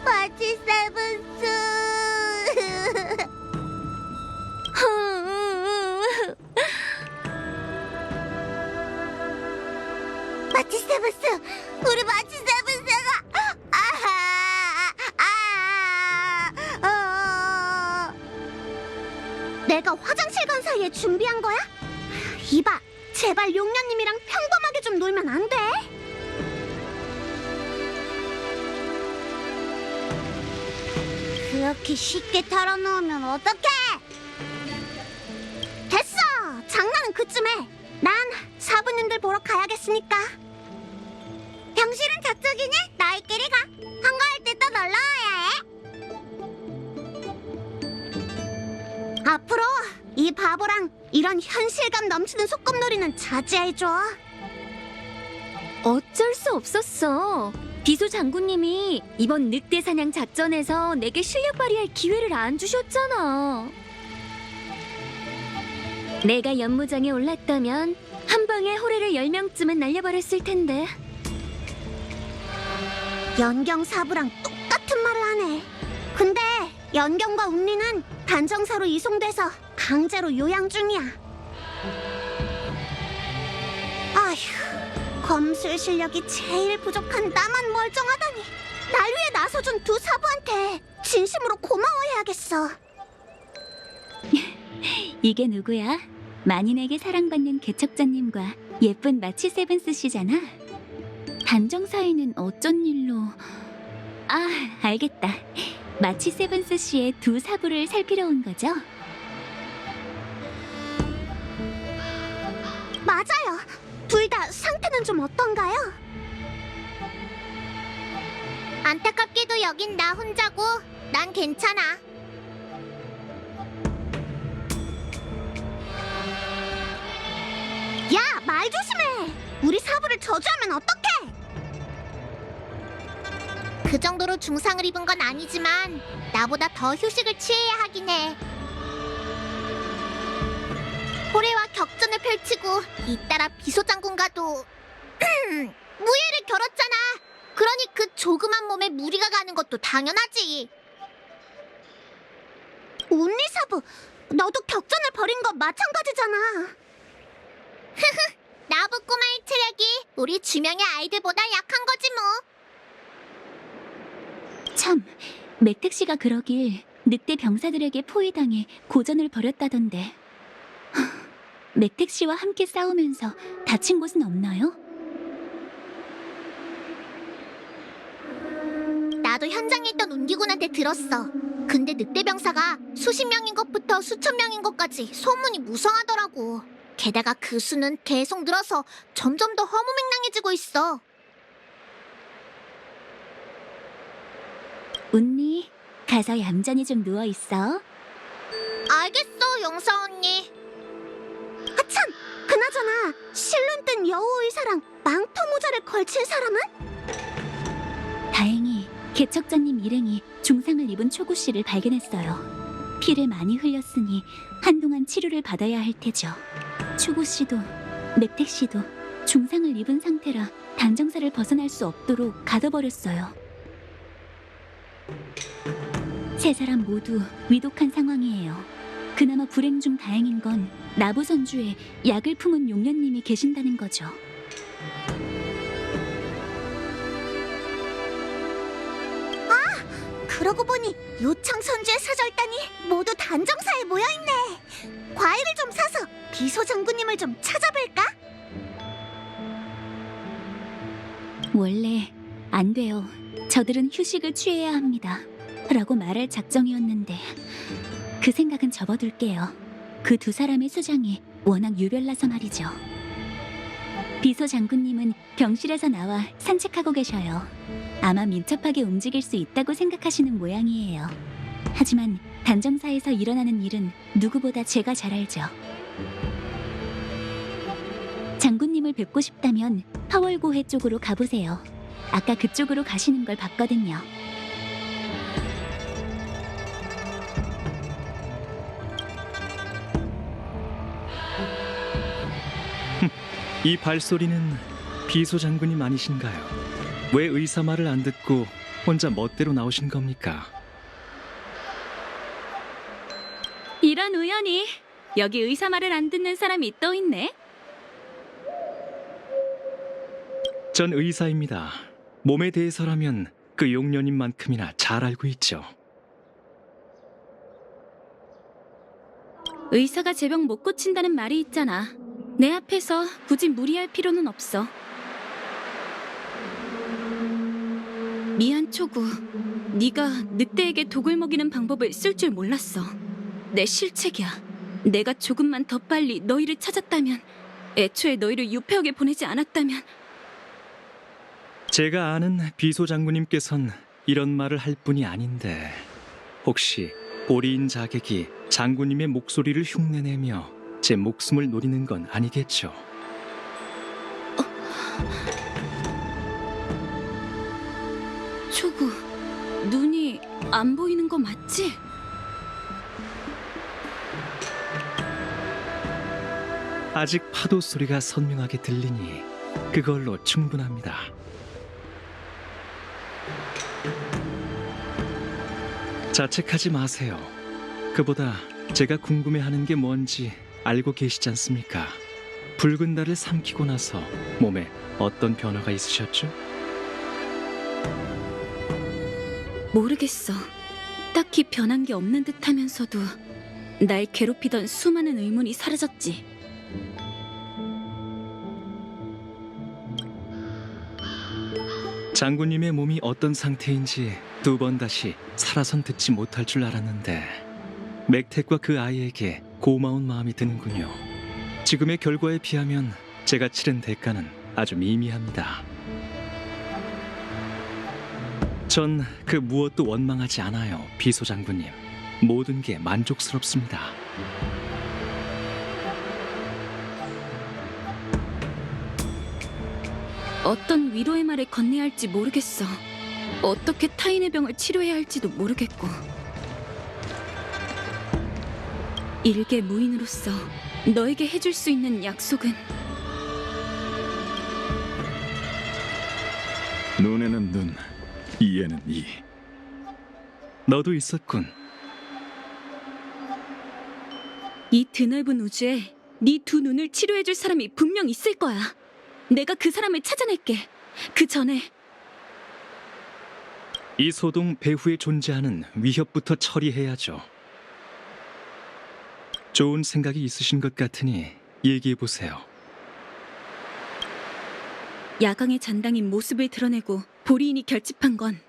J: 마치 세븐스. 마치 세븐스, 우리 마치 세븐스가 내가 화장실 간 사이에 준비한 거야? 이봐, 제발 용녀님이랑 평범하게 좀 놀면 안 돼? 그렇게 쉽게 털어놓으면 어떡해? 됐어! 장난은 그쯤 해. 난 사부님들 보러 가야겠으니까. 병실은 저쪽이니? 너희끼리 가. 한가할 때 또 놀러와야 해. 앞으로 이 바보랑 이런 현실감 넘치는 소꿉놀이는 자제해줘.
A: 어쩔 수 없었어. 비소 장군님이 이번 늑대 사냥 작전에서 내게 실력 발휘할 기회를 안 주셨잖아. 내가 연무장에 올랐다면 한 방에 호래를 10명쯤은 날려버렸을 텐데.
J: 연경 사부랑 똑같은 말을 하네. 근데 연경과 운리는 단정사로 이송돼서 강제로 요양 중이야. 아휴, 검술 실력이 제일 부족한 나만 멀쩡하다니. 날 위해 나서준 두 사부한테 진심으로 고마워해야겠어.
B: 이게 누구야? 만인에게 사랑받는 개척자님과 예쁜 마치 세븐스 씨잖아. 단정 사이는 어쩐 일로... 아, 알겠다. 마치 세븐스 씨의 두 사부를 살피러 온 거죠?
J: 맞아요. 둘 다 상태는 좀 어떤가요? 안타깝게도 여긴 나 혼자고 난 괜찮아. 야, 말 조심해. 우리 사부를 저주하면 어떡해? 그 정도로 중상을 입은 건 아니지만 나보다 더 휴식을 취해야 하긴 해. 호래와 격전을 펼치고 잇따라 비소장군과도 무예를 겨뤘잖아. 그러니 그 조그만 몸에 무리가 가는 것도 당연하지. 운리사부, 너도 격전을 벌인 거 마찬가지잖아. 나부 꼬마의 체력이 우리 주명의 아이들보다 약한 거지 뭐.
B: 참, 맥택 씨가 그러길 늑대 병사들에게 포위당해 고전을 벌였다던데. 맥택 씨와 함께 싸우면서 다친 곳은 없나요?
J: 나도 현장에 있던 운기군한테 들었어. 근데 늑대 병사가 수십 명인 것부터 수천 명인 것까지 소문이 무성하더라고. 게다가 그 수는 계속 늘어서 점점 더 허무맹랑해지고 있어.
B: 운니, 가서 얌전히 좀 누워있어.
J: 알겠어, 영사 언니. 아참! 그나저나 실눈 뜬 여우 의사랑 망토 모자를 걸친 사람은?
B: 다행히 개척자님 일행이 중상을 입은 초구 씨를 발견했어요. 피를 많이 흘렸으니 한동안 치료를 받아야 할 테죠. 초구 씨도 맥택 씨도 중상을 입은 상태라 단정사를 벗어날 수 없도록 가둬버렸어요. 세 사람 모두 위독한 상황이에요. 그나마 불행 중 다행인 건 나부선주에 약을 품은 용녀님이 계신다는 거죠.
J: 그러고 보니 요청 선주의 사절단이 모두 단정사에 모여있네. 과일을 좀 사서 비소 장군님을 좀 찾아볼까?
A: 원래 안 돼요. 저들은 휴식을 취해야 합니다. 라고 말할 작정이었는데 그 생각은 접어둘게요. 그 두 사람의 수장이 워낙 유별나서 말이죠. 비소 장군님은 병실에서 나와 산책하고 계셔요. 아마 민첩하게 움직일 수 있다고 생각하시는 모양이에요. 하지만 단정사에서 일어나는 일은 누구보다 제가 잘 알죠. 장군님을 뵙고 싶다면 파월고해 쪽으로 가보세요. 아까 그쪽으로 가시는 걸 봤거든요.
E: 이 발소리는 비소 장군님 아니신가요? 왜 의사 말을 안 듣고 혼자 멋대로 나오신 겁니까?
C: 이런 우연이. 여기 의사 말을 안 듣는 사람이 또 있네.
E: 전 의사입니다. 몸에 대해서라면 그 용녀님만큼이나 잘 알고 있죠.
C: 의사가 제 병 못 고친다는 말이 있잖아. 내 앞에서 굳이 무리할 필요는 없어. 미안 초구. 네가 늑대에게 독을 먹이는 방법을 쓸 줄 몰랐어. 내 실책이야. 내가 조금만 더 빨리 너희를 찾았다면, 애초에 너희를 유폐옥에 보내지 않았다면.
E: 제가 아는 비소 장군님께선 이런 말을 할 뿐이 아닌데 혹시 보리인 자객이 장군님의 목소리를 흉내내며 제 목숨을 노리는 건 아니겠죠?
C: 초구, 눈이 안 보이는 거 맞지?
E: 아직 파도 소리가 선명하게 들리니 그걸로 충분합니다. 자책하지 마세요. 그보다 제가 궁금해하는 게 뭔지 알고 계시지 않습니까? 붉은 달을 삼키고 나서 몸에 어떤 변화가 있으셨죠?
C: 모르겠어. 딱히 변한 게 없는 듯 하면서도 날 괴롭히던 수많은 의문이 사라졌지.
E: 장군님의 몸이 어떤 상태인지 두 번 다시 살아선 듣지 못할 줄 알았는데 맥택과 그 아이에게 고마운 마음이 드는군요. 지금의 결과에 비하면 제가 치른 대가는 아주 미미합니다. 전 그 무엇도 원망하지 않아요, 비소 장군님. 모든 게 만족스럽습니다.
C: 어떤 위로의 말을 건네야 할지 모르겠어. 어떻게 타인의 병을 치료해야 할지도 모르겠고. 일개 무인으로서 너에게 해줄 수 있는 약속은
H: 눈에는 눈, 이에는 이.
E: 너도 있었군.
C: 이 드넓은 우주에 네 두 눈을 치료해줄 사람이 분명 있을 거야. 내가 그 사람을 찾아낼게. 그 전에
E: 이 소동 배후에 존재하는 위협부터 처리해야죠. 좋은 생각이 있으신 것 같으니 얘기해보세요.
C: 야광의 잔당인 모습을 드러내고 보리인이 결집한 건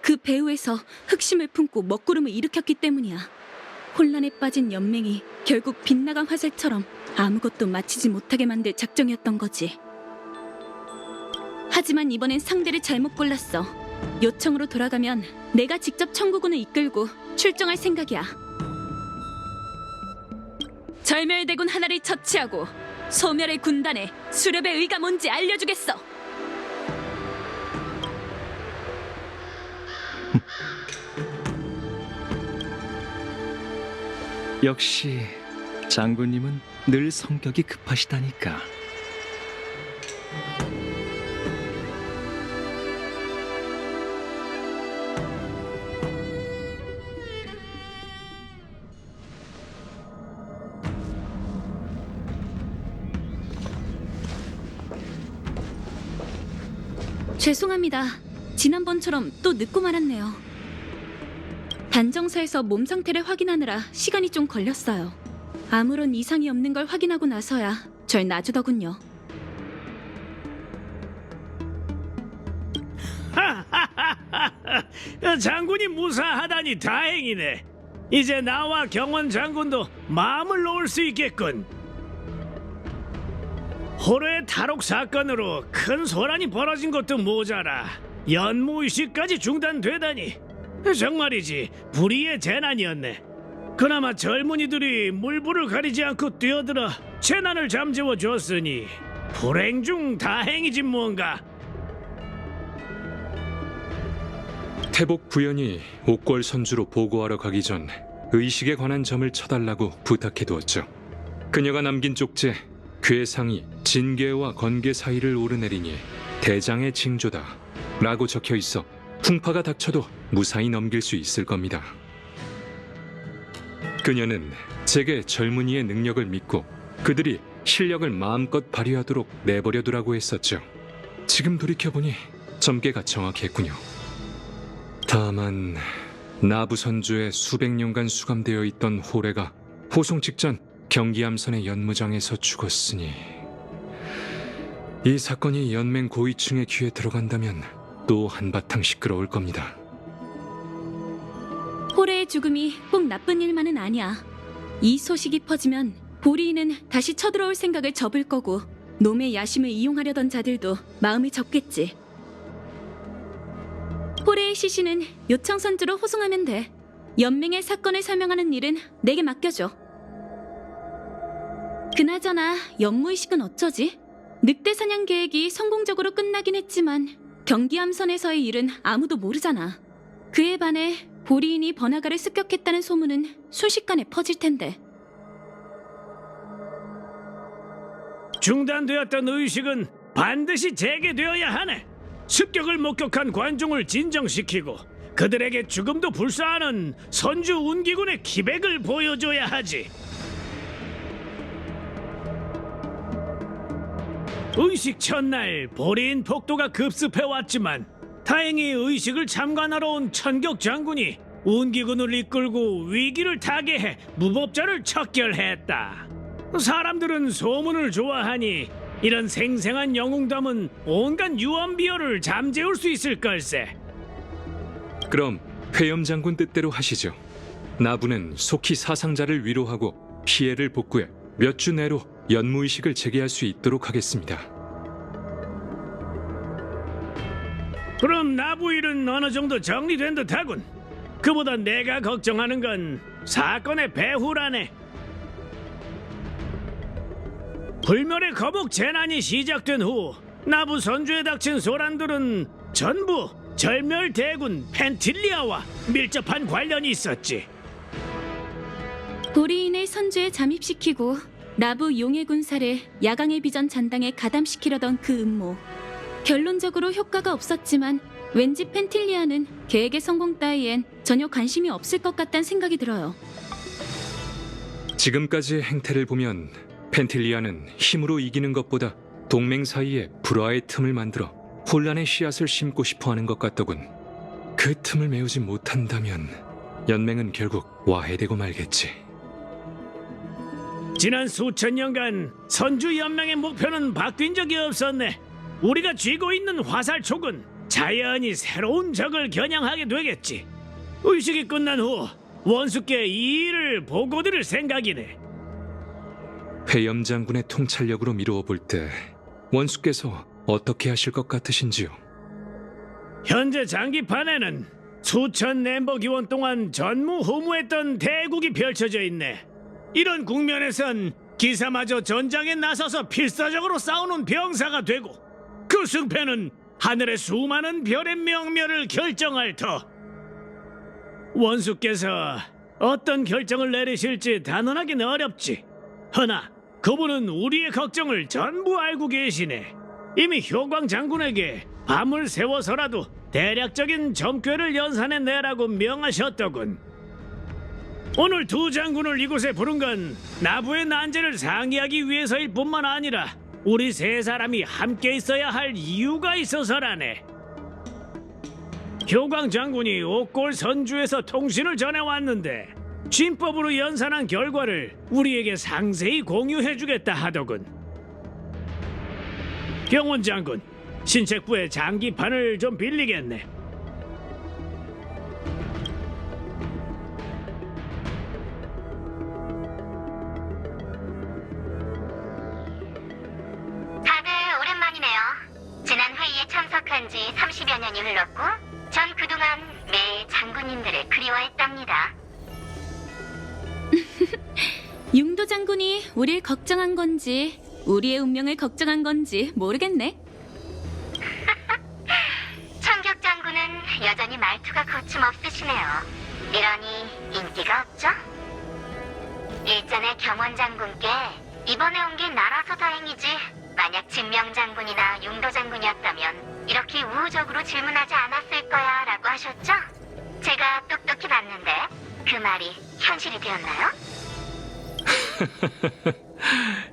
C: 그 배후에서 흑심을 품고 먹구름을 일으켰기 때문이야. 혼란에 빠진 연맹이 결국 빗나간 화살처럼 아무것도 마치지 못하게 만들 작정이었던 거지. 하지만 이번엔 상대를 잘못 골랐어. 요청으로 돌아가면 내가 직접 청구군을 이끌고 출정할 생각이야. 절멸대군 하나를 처치하고 소멸의 군단에 수렵의 의가 뭔지 알려주겠어.
E: 역시 장군님은 늘 성격이 급하시다니까.
C: 죄송합니다. 지난번처럼 또 늦고 말았네요. 단정사에서 몸 상태를 확인하느라 시간이 좀 걸렸어요. 아무런 이상이 없는 걸 확인하고 나서야 절 놔주더군요.
F: 장군이 무사하다니 다행이네. 이제 나와 경원 장군도 마음을 놓을 수 있겠군. 호로의 탈옥 사건으로 큰 소란이 벌어진 것도 모자라 연무의식까지 중단되다니 정말이지 불의의 재난이었네. 그나마 젊은이들이 물불을 가리지 않고 뛰어들어 재난을 잠재워 줬으니 불행 중 다행이지 뭔가.
G: 태복 부연이 옥궐 선주로 보고하러 가기 전 의식에 관한 점을 쳐달라고 부탁해두었죠. 그녀가 남긴 쪽지에 괴상이 진계와 건계 사이를 오르내리니 대장의 징조다 라고 적혀 있어 풍파가 닥쳐도 무사히 넘길 수 있을 겁니다. 그녀는 제게 젊은이의 능력을 믿고 그들이 실력을 마음껏 발휘하도록 내버려두라고 했었죠. 지금 돌이켜보니 점괘가 정확했군요. 다만 나부 선주에 수백 년간 수감되어 있던 호래가 호송 직전 경기암선의 연무장에서 죽었으니 이 사건이 연맹 고위층의 귀에 들어간다면 또 한바탕 시끄러울 겁니다.
C: 호래의 죽음이 꼭 나쁜 일만은 아니야. 이 소식이 퍼지면 보리인은 다시 쳐들어올 생각을 접을 거고 놈의 야심을 이용하려던 자들도 마음을 접겠지. 호래의 시신은 요청선주로 호송하면 돼. 연맹의 사건을 설명하는 일은 내게 맡겨줘. 그나저나 연무의식은 어쩌지? 늑대 사냥 계획이 성공적으로 끝나긴 했지만 경기암선에서의 일은 아무도 모르잖아. 그에 반해 보리인이 번화가를 습격했다는 소문은 순식간에 퍼질 텐데.
F: 중단되었던 의식은 반드시 재개되어야 하네. 습격을 목격한 관중을 진정시키고 그들에게 죽음도 불사하는 선주 운기군의 기백을 보여줘야 하지. 의식 첫날 보리인 폭도가 급습해왔지만 다행히 의식을 참관하러 온 천격 장군이 운기군을 이끌고 위기를 타개해 무법자를 척결했다. 사람들은 소문을 좋아하니 이런 생생한 영웅담은 온갖 유언비어를 잠재울 수 있을 걸세.
G: 그럼 회염 장군 뜻대로 하시죠. 나부는 속히 사상자를 위로하고 피해를 복구해 몇 주 내로 연무의식을 재개할 수 있도록 하겠습니다.
F: 그럼 나부 일은 어느 정도 정리된 듯하군. 그보다 내가 걱정하는 건 사건의 배후라네. 불멸의 거북 재난이 시작된 후 나부 선주에 닥친 소란들은 전부 절멸 대군 펜틸리아와 밀접한 관련이 있었지.
C: 보리인을 선주에 잠입시키고 나부 용의 군사를 야광의 비전 잔당에 가담시키려던 그 음모. 결론적으로 효과가 없었지만 왠지 펜틸리아는 계획의 성공 따위엔 전혀 관심이 없을 것 같다는 생각이 들어요.
G: 지금까지의 행태를 보면 펜틸리아는 힘으로 이기는 것보다 동맹 사이에 불화의 틈을 만들어 혼란의 씨앗을 심고 싶어하는 것 같더군. 그 틈을 메우지 못한다면 연맹은 결국 와해되고 말겠지.
F: 지난 수천 년간 선주 연맹의 목표는 바뀐 적이 없었네. 우리가 쥐고 있는 화살촉은 자연히 새로운 적을 겨냥하게 되겠지. 의식이 끝난 후 원수께 이 일을 보고드릴 생각이네.
G: 회염 장군의 통찰력으로 미루어 볼 때 원수께서 어떻게 하실 것 같으신지요?
F: 현재 장기판에는 수천 nem버 기원 동안 전무후무했던 대국이 펼쳐져 있네. 이런 국면에선 기사마저 전장에 나서서 필사적으로 싸우는 병사가 되고 그 승패는 하늘의 수많은 별의 명멸을 결정할 터. 원수께서 어떤 결정을 내리실지 단언하기는 어렵지. 허나 그분은 우리의 걱정을 전부 알고 계시네. 이미 효광 장군에게 밤을 새워서라도 대략적인 점괘를 연산해 내라고 명하셨더군. 오늘 두 장군을 이곳에 부른 건 나부의 난제를 상의하기 위해서일 뿐만 아니라 우리 세 사람이 함께 있어야 할 이유가 있어서라네. 효광 장군이 옥골 선주에서 통신을 전해왔는데 진법으로 연산한 결과를 우리에게 상세히 공유해주겠다 하더군. 경원 장군, 신책부의 장기판을 좀 빌리겠네.
J: 다들 오랜만이네요. 지난 회의에 참석한 지 30여 년이 흘렀고 전 그동안 매일 장군님들을 그리워했답니다.
C: 융도 장군이 우릴 걱정한 건지 우리의 운명을 걱정한 건지 모르겠네.
J: 청격 장군은 여전히 말투가 거침없으시네요. 이러니 인기가 없죠? 일전에 경원 장군께 이번에 온 게 나라서 다행이지 만약 진명 장군이나 융도 장군이었다면 이렇게 우호적으로 질문하지 않았을 거야 라고 하셨죠? 제가 똑똑히 봤는데 그 말이 현실이 되었나요?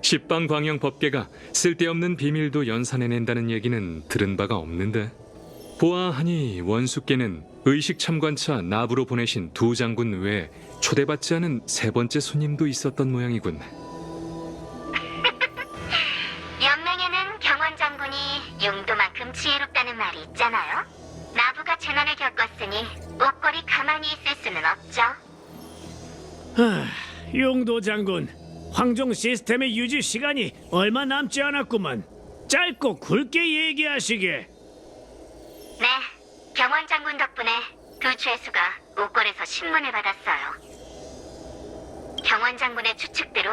G: 십방광영 법계가 쓸데없는 비밀도 연산해낸다는 얘기는 들은 바가 없는데, 보아하니 원수께는 의식 참관차 나부로 보내신 두 장군 외에 초대받지 않은 세 번째 손님도 있었던 모양이군.
J: 연맹에는 경원 장군이 융도만큼 지혜롭다는 말이 있잖아요. 나부가 재난을 겪었으니 옥골이 가만히 있을 수는 없죠.
F: 용도 장군, 황종 시스템의 유지 시간이 얼마 남지 않았구만. 짧고 굵게 얘기하시게.
J: 네, 경원 장군 덕분에 두 죄수가 옥골에서 신문을 받았어요. 경원 장군의 추측대로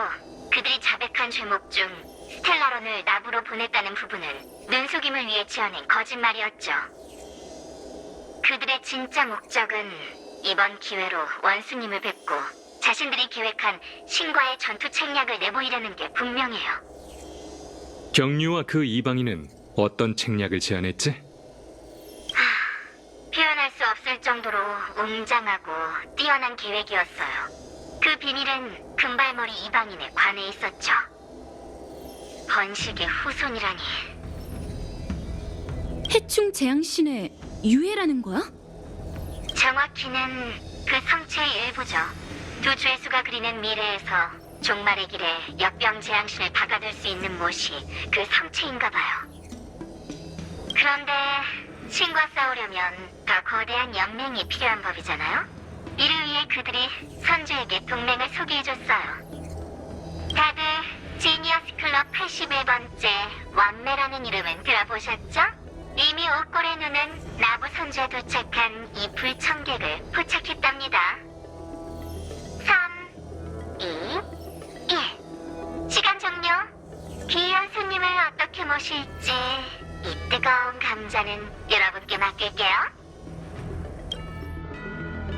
J: 그들이 자백한 죄목 중 스텔라론을 나부로 보냈다는 부분은 눈속임을 위해 지어낸 거짓말이었죠. 그들의 진짜 목적은 이번 기회로 원수님을 뵙고 자신들이 계획한 신과의 전투 책략을 내보이려는 게 분명해요.
G: 경류와 그 이방인은 어떤 책략을 제안했지?
J: 표현할 수 없을 정도로 웅장하고 뛰어난 계획이었어요. 그 비밀은 금발머리 이방인에 관해 있었죠. 번식의 후손이라니.
C: 해충 재앙신의 유해라는 거야?
J: 정확히는 그 성체의 일부죠. 두 죄수가 그리는 미래에서 종말의 길에 역병 재앙신을 박아둘 수 있는 못이 그 성체인가 봐요. 그런데 신과 싸우려면 더 거대한 연맹이 필요한 법이잖아요. 이를 위해 그들이 선주에게 동맹을 소개해줬어요. 다들 지니어스 클럽 81번째 완매라는 이름은 들어보셨죠? 이미 옥골의 눈은 나부 선주에 도착한 이 불청객을 포착했답니다. 3, 2, 1. 시간 종료. 귀한 손님을 어떻게 모실지 이 뜨거운 감자는 여러분께 맡길게요.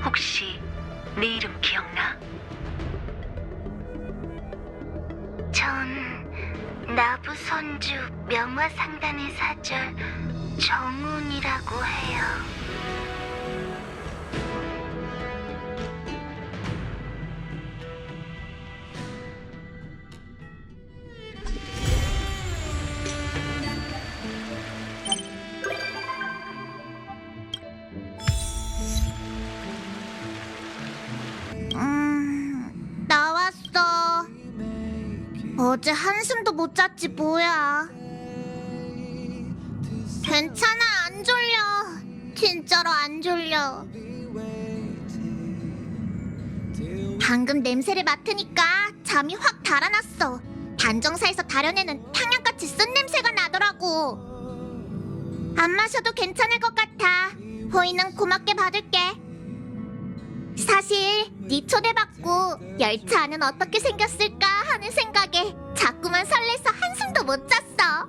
J: 혹시 내 이름 기억나? 전 나부 선주 명화상단의 사절 정운이라고 해요. 나왔어. 어제 한숨도 못 잤지 뭐야. 괜찮아, 안 졸려. 진짜로 안 졸려. 방금 냄새를 맡으니까 잠이 확 달아났어. 단정사에서 다려내는 탕약같이 쓴 냄새가 나더라고. 안 마셔도 괜찮을 것 같아. 호의는 고맙게 받을게. 사실 네 초대받고 열차 안은 어떻게 생겼을까 하는 생각에 자꾸만 설레서 한숨도 못 잤어.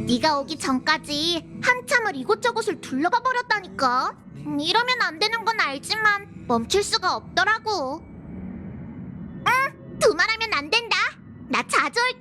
J: 네가 오기 전까지 한참을 이곳저곳을 둘러봐 버렸다니까. 이러면 안 되는 건 알지만 멈출 수가 없더라고. 응, 두말하면 안 된다. 나 자주 올게.